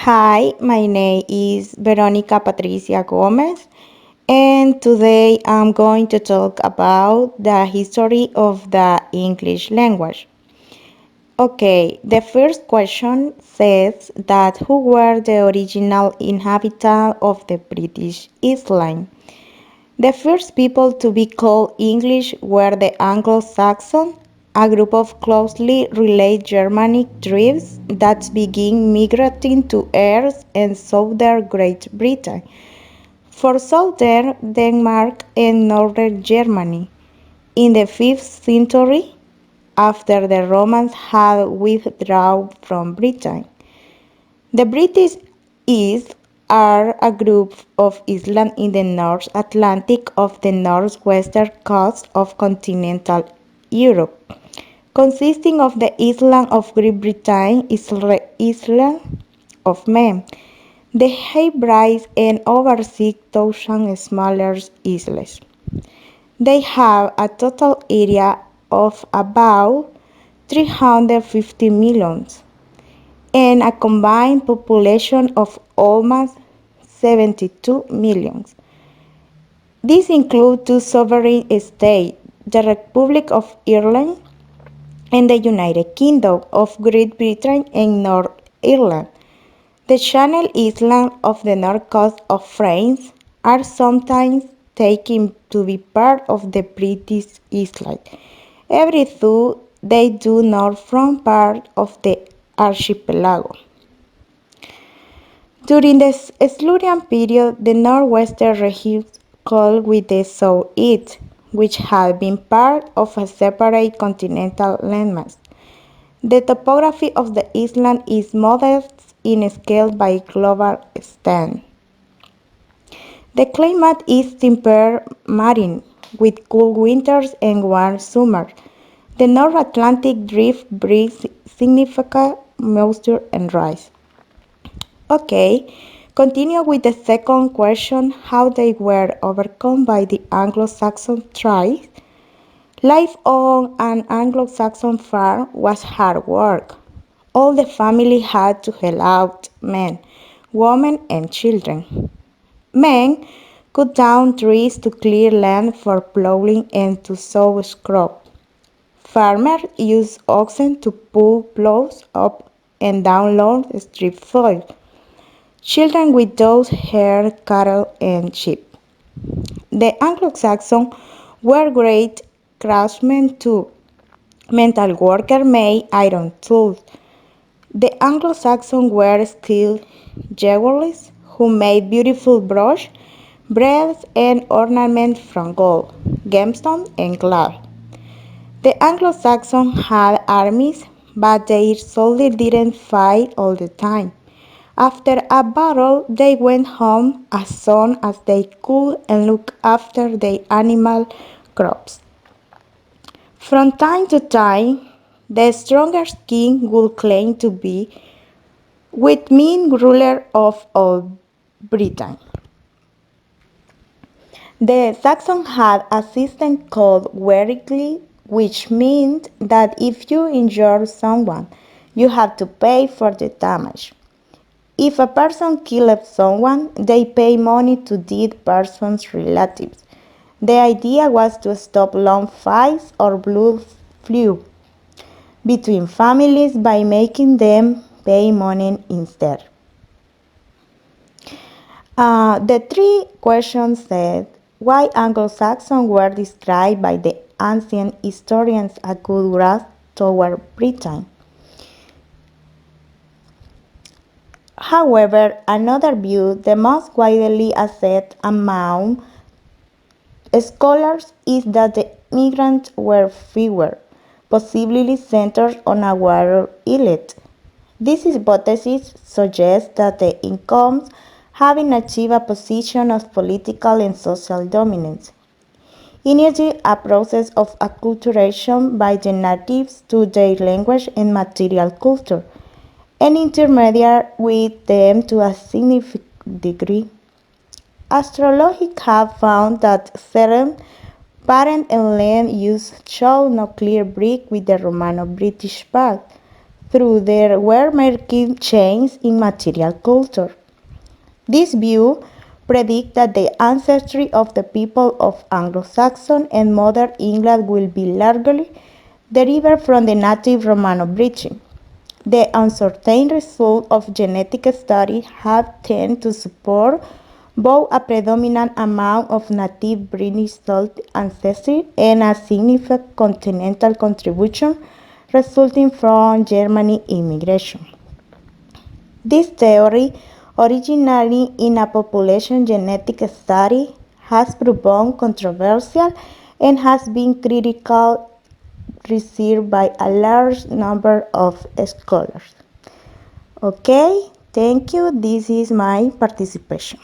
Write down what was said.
Hi, my name is Verónica Patricia Gómez, and today I'm going to talk about the history of the English language. Okay, the first question says that who were the original inhabitants of the British Island? The first people to be called English were the Anglo-Saxons, a group of closely related Germanic tribes that began migrating to Earth and southern Great Britain, for southern Denmark and northern Germany. In the 5th century, after the Romans had withdrawn from Britain, the British Isles are a group of islands in the North Atlantic off the northwestern coast of continental Europe, consisting of the island of Great Britain, Island of Man, the Hebrides, and over 6,000 smaller islands. They have a total area of about 350 million and a combined population of almost 72 million. These include two sovereign states, the Republic of Ireland and the United Kingdom of Great Britain and North Ireland. The Channel Islands of the north coast of France are sometimes taken to be part of the British Isles. Every though they do not form part of the archipelago. During the Silurian period, the northwestern region called with the Southeast, which had been part of a separate continental landmass. The topography of the island is modest in scale by global standards. The climate is temperate marine, with cool winters and warm summers. The North Atlantic drift brings significant moisture and rise. Okay, continue with the second question, how they were overcome by the Anglo-Saxon tribes. Life on an Anglo-Saxon farm was hard work. All the family had to help out men, women, and children. Men cut down trees to clear land for plowing and to sow crops. Farmers used oxen to pull plows up and down long strip soil. Children with those herd cattle and sheep. The Anglo-Saxons were great craftsmen too. Metal workers made iron tools. The Anglo-Saxons were skilled jewelers who made beautiful brooches, bracelets, and ornaments from gold, gemstones, and glass. The Anglo-Saxons had armies, but their soldiers didn't fight all the time. After a battle, they went home as soon as they could and looked after their animal crops. From time to time, the strongest king would claim to be with mean ruler of all Britain. The Saxons had a system called wergly, which meant that if you injure someone, you have to pay for the damage. If a person killed someone, they pay money to dead person's relatives. The idea was to stop long fights or blood feud between families by making them pay money instead. The three questions said why Anglo-Saxons were described by the ancient historians as good grasp toward Britain. However, another view, the most widely accepted among scholars, is that the migrants were fewer, possibly centered on a warrior elite. This hypothesis suggests that the incomes having achieved a position of political and social dominance initiated a process of acculturation by the natives to their language and material culture, and intermediate with them to a significant degree. Astrologists have found that certain pattern and land use show no clear break with the Romano-British path. through there were making changes in material culture. This view predicts that the ancestry of the people of Anglo-Saxon and modern England will be largely derived from the native Romano breaching. The uncertain results of genetic studies have tended to support both a predominant amount of native British Celtic ancestry and a significant continental contribution resulting from German immigration. This theory, originally in a population genetic study, has proven controversial and has been critically received by a large number of scholars. Okay, thank you. This is my participation.